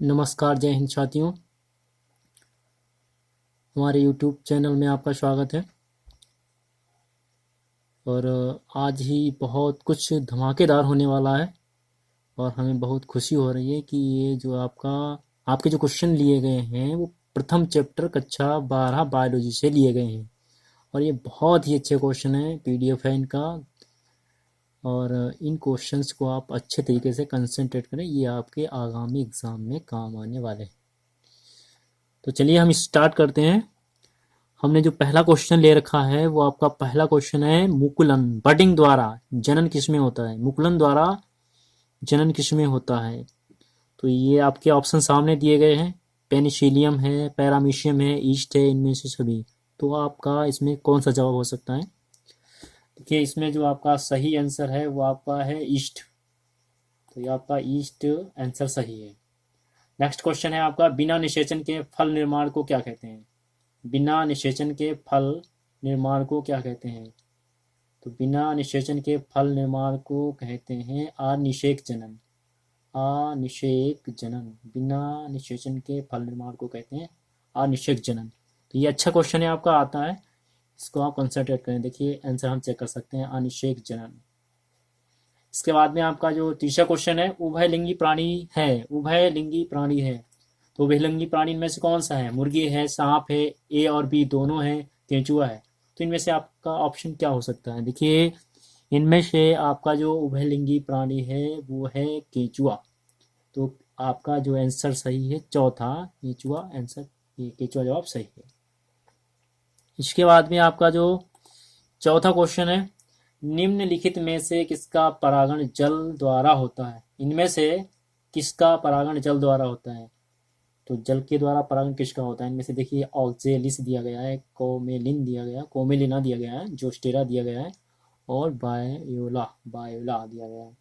नमस्कार, जय हिंद साथियों। हमारे YouTube चैनल में आपका स्वागत है। और आज ही बहुत कुछ धमाकेदार होने वाला है और हमें बहुत खुशी हो रही है कि ये जो आपके जो क्वेश्चन लिए गए हैं वो प्रथम चैप्टर कक्षा 12 बायोलॉजी से लिए गए हैं। और ये बहुत ही अच्छे क्वेश्चन हैं, PDF है इनका। और इन क्वेश्चंस को आप अच्छे तरीके से कंसंट्रेट करें, ये आपके आगामी एग्ज़ाम में काम आने वाले हैं। तो चलिए हम स्टार्ट करते हैं। हमने जो पहला क्वेश्चन ले रखा है वो आपका पहला क्वेश्चन है, मुकुलन बडिंग द्वारा जनन किसमें होता है। मुकुलन द्वारा जनन किसमें होता है। तो ये आपके ऑप्शन सामने दिए गए हैं। पेनिसिलियम है, पैरामीशियम है, ईस्ट है, इनमें से सभी। तो आपका इसमें कौन सा जवाब हो सकता है। देखिए, इसमें जो आपका सही आंसर है वो आपका है ईस्ट। तो ये आपका ईस्ट आंसर सही है। नेक्स्ट क्वेश्चन है आपका, बिना निषेचन के फल निर्माण को क्या कहते हैं। बिना निषेचन के फल निर्माण को क्या कहते हैं। तो बिना निषेचन के फल निर्माण को कहते हैं अनिषेक जनन। अनिषेक जनन, बिना निषेचन के फल निर्माण को कहते हैं अनिषेक जनन। तो ये अच्छा क्वेश्चन है आपका, आता है, इसको आप कंसंट्रेट करें। देखिए आंसर हम चेक कर सकते हैं, अनिषेक जनन। इसके बाद में आपका जो तीसरा क्वेश्चन है, उभयलिंगी प्राणी है। उभयलिंगी प्राणी है, तो उभयलिंगी प्राणी इनमें से कौन सा है। मुर्गी है, सांप है, ए और बी दोनों है, केंचुआ है। तो इनमें से आपका ऑप्शन क्या हो सकता है। देखिए, इनमें से आपका जो उभयलिंगी प्राणी है वो है केंचुआ। तो आपका जो आंसर सही है चौथा, केंचुआ आंसर, ये केंचुआ जवाब सही है। इसके बाद में आपका जो चौथा क्वेश्चन है, निम्नलिखित में से किसका परागण जल द्वारा होता है। इनमें से किसका परागण जल द्वारा होता है। तो जल के द्वारा परागण किसका होता है। इनमें से देखिए, ऑक्जेलिस दिया गया है, कोमेलिन दिया गया, कोमेलिना दिया गया है, जोस्टेरा दिया गया है, और बायोला बायोला दिया गया है।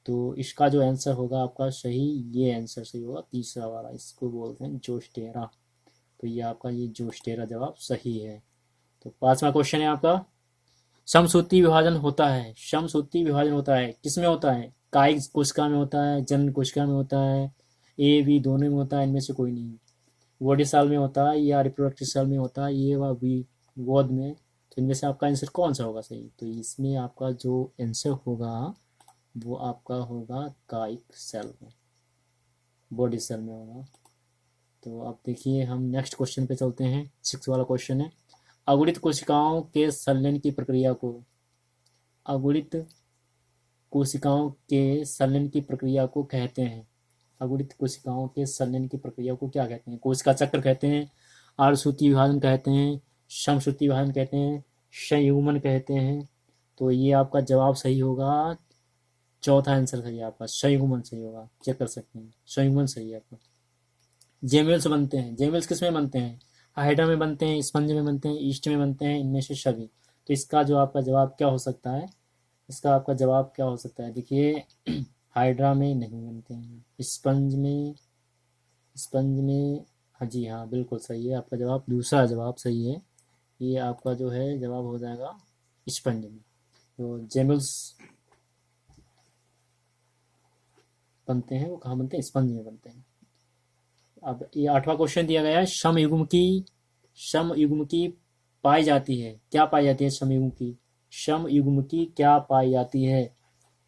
तो इसका जो आंसर होगा आपका सही, ये आंसर सही होगा तीसरा वाला, इसको बोलते हैं जोस्टेरा। तो ये आपका ये जोस्टेरा जवाब सही है। तो पांचवा क्वेश्चन है आपका, समसूत्री विभाजन होता है। समसूत्री विभाजन होता है किसमें होता है। कायिक कोशिका में होता है, जनन कोशिका में होता है, ए बी दोनों में होता है, इनमें से कोई नहीं। बॉडी सेल में होता है या रिप्रोडक्टिव सेल में होता है, ये व बी गोद में। तो इनमें से आपका आंसर कौन सा होगा सही। तो इसमें आपका जो आंसर होगा वो आपका होगा कायिक सेल में, बॉडी सेल में होगा। तो अब देखिए, हम नेक्स्ट क्वेश्चन पे चलते हैं। सिक्स वाला क्वेश्चन है, अगुणित कोशिकाओं के संलयन की प्रक्रिया को, अगुणित कोशिकाओं के संलयन की प्रक्रिया को कहते हैं। अगुणित कोशिकाओं के संलयन की प्रक्रिया को क्या कहते हैं। कोशिका चक्र कहते हैं, अर्धसूत्री विभाजन कहते हैं, समसूत्री विभाजन कहते हैं, संयुग्मन कहते हैं। तो ये आपका जवाब सही होगा, चौथा आंसर सही है आपका, संयुग्मन सही होगा। चेक कर सकते हैं, संयुग्मन सही है आपका। जेमिल्स बनते हैं, जेमिल्स किस में बनते हैं। हाइड्रा में बनते हैं, स्पंज में बनते हैं, ईस्ट में बनते हैं, इनमें से सभी। तो इसका जो आपका जवाब क्या हो सकता है। इसका आपका जवाब क्या हो सकता है। देखिए, हाइड्रा में नहीं बनते हैं, स्पंज में, स्पंज में, हाँ जी हाँ, बिल्कुल सही है आपका जवाब, दूसरा जवाब सही है। ये आपका जो है जवाब हो जाएगा स्पंज में। तो जेमिल्स बनते हैं वो कहाँ बनते हैं, स्पंज में बनते हैं। अब ये आठवां क्वेश्चन दिया गया है, समयुग्म की पाई जाती है। क्या पाई जाती है समयुग्म की। समयुग्म की क्या पाई जाती है।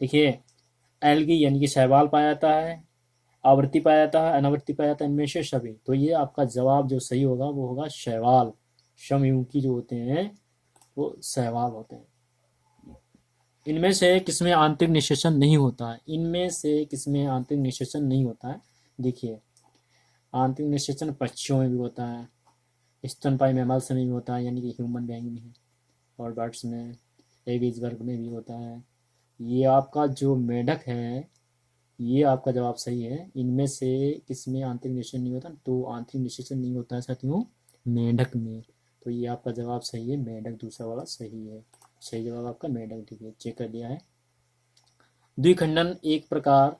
देखिए, एल्गी यानी कि शैवाल पाया जाता है, आवृत्ति पाया जाता है, अनावृत्ति पाया जाता है, इनमें से सभी। तो ये आपका जवाब जो सही होगा वो होगा शैवाल। समयुग्मी जो होते हैं वो शैवाल होते हैं। इनमें से किसमें आंतरिक निषेचन नहीं होता है। इनमें से किसमें आंतरिक निषेचन नहीं होता है। देखिए, आंतरिक निषेचन पक्षियों में भी होता है, स्तनपायी मैमल्स में भी होता है, यानी कि ह्यूमन बीइंग में, और बर्ड्स में, एवीज वर्ग में भी होता है। ये आपका जो मेढक है, ये आपका जवाब सही है। इनमें से किसमें आंतरिक निषेचन नहीं होता। तो आंतरिक निषेचन नहीं होता है साथियों मेढक में। तो ये आपका जवाब सही है, मेढक दूसरा वाला सही है। सही जवाब आपका मेढक, ठीक है, चेक कर दिया है। द्विखंडन एक प्रकार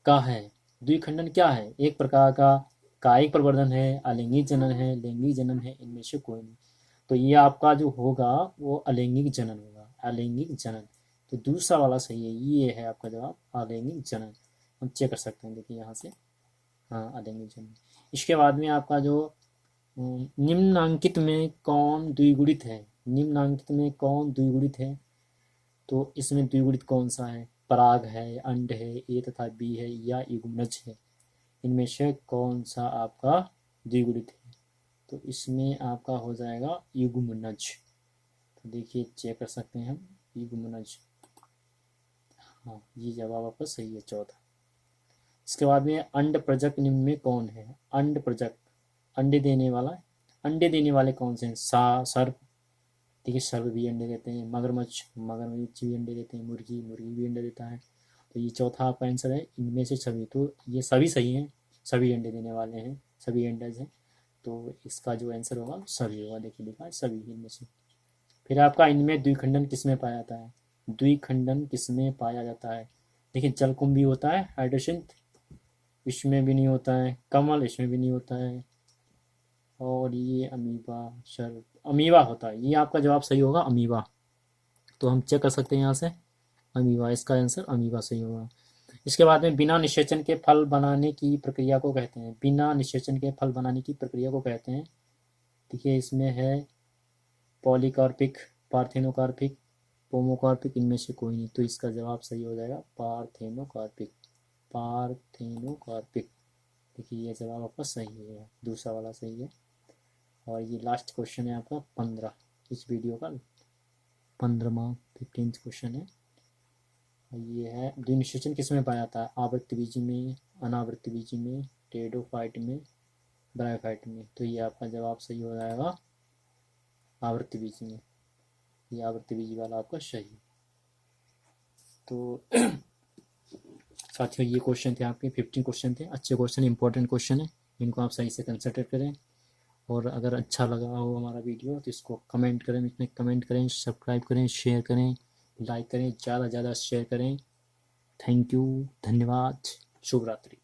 का है। द्विखंडन क्या है, एक प्रकार का। कायिक प्रवर्धन है, अलैंगिक जनन है, लैंगिक जनन है, इनमें से कोई नहीं। तो ये आपका जो होगा वो अलैंगिक जनन होगा, अलैंगिक जनन। तो दूसरा वाला सही है, ये है आपका जवाब अलैंगिक जनन। हम चेक कर सकते हैं, देखिए यहाँ से हाँ, अधिनियम। इसके बाद में आपका जो निम्नांकित में कौन द्विगुणित है? निम्नांकित में कौन द्विगुणित है? तो इसमें द्विगुणित कौन सा है? पराग है, अंड है, ए तथा बी है, या युग्मनज है? इनमें से कौन सा आपका द्विगुणित है? तो इसमें आपका हो जाएगा युग्मनज। तो देखिए चेक कर सकते हैं हम, युग्मनज। हाँ, ये जवाब आपका सही है, चौथा। इसके बाद में अंड प्रजक निम्न में कौन है? अंड प्रजक, अंडे देने वाला। अंडे देने वाले कौन से हैं? सर्प, देखिए सर्प भी अंडे देते हैं। मगरमच्छ, मगरमच्छ भी अंडे देते हैं। मुर्गी, मुर्गी भी अंडे देता है। तो ये चौथा आपका आंसर है, इनमें से सभी। तो ये सभी सही हैं, सभी अंडे देने वाले हैं, सभी अंडज हैं। तो इसका जो आंसर होगा सभी होगा। देखिए लिखा है सभी इनमें से। फिर आपका इनमें द्विखंडन किसमें पाया जाता है? द्विखंडन किसमें पाया जाता है? देखिए जलकुंभी होता है, हाइड्रोसिंथ, इसमें भी नहीं होता है। कमल, इसमें भी नहीं होता है। और ये अमीबा, शर अमीबा होता है। ये आपका जवाब सही होगा, अमीबा। तो हम चेक कर सकते हैं यहाँ से, अमीबा इसका आंसर, अमीबा सही होगा। इसके बाद में बिना निषेचन के फल बनाने की प्रक्रिया को कहते हैं? बिना निषेचन के फल बनाने की प्रक्रिया को कहते हैं। देखिए इसमें है पॉलीकार्पिक, पार्थेनोकार्पिक, पोमोकार्पिक, इनमें से कोई नहीं। तो इसका जवाब सही हो जाएगा पार्थेनोकार्पिक, पार्थेनोकार्पिक। देखिए ये जवाब आपका सही है, दूसरा वाला सही है। और ये लास्ट क्वेश्चन है आपका 15, इस वीडियो का 15वां 15th क्वेश्चन है। ये है द्विनिषेचन किसमें पाया जाता है? आवृत्ति बीजी में, अनावृत्ति बीजी में, टेडोफाइट में, ब्रायोफाइट में। तो ये आपका जवाब सही हो जाएगा आवृत्ति बीजी में। ये आवृत्ति बीजी वाला आपका सही। तो साथियों ये क्वेश्चन थे आपके, 15 क्वेश्चन थे। अच्छे क्वेश्चन, इंपॉर्टेंट क्वेश्चन है, इनको आप सही से कंसिडर करें। और अगर अच्छा लगा हो हमारा वीडियो तो इसको कमेंट करें, इसमें कमेंट करें, सब्सक्राइब करें, शेयर करें, लाइक करें, ज़्यादा ज़्यादा शेयर करें। थैंक यू, धन्यवाद, शुभ रात्रि।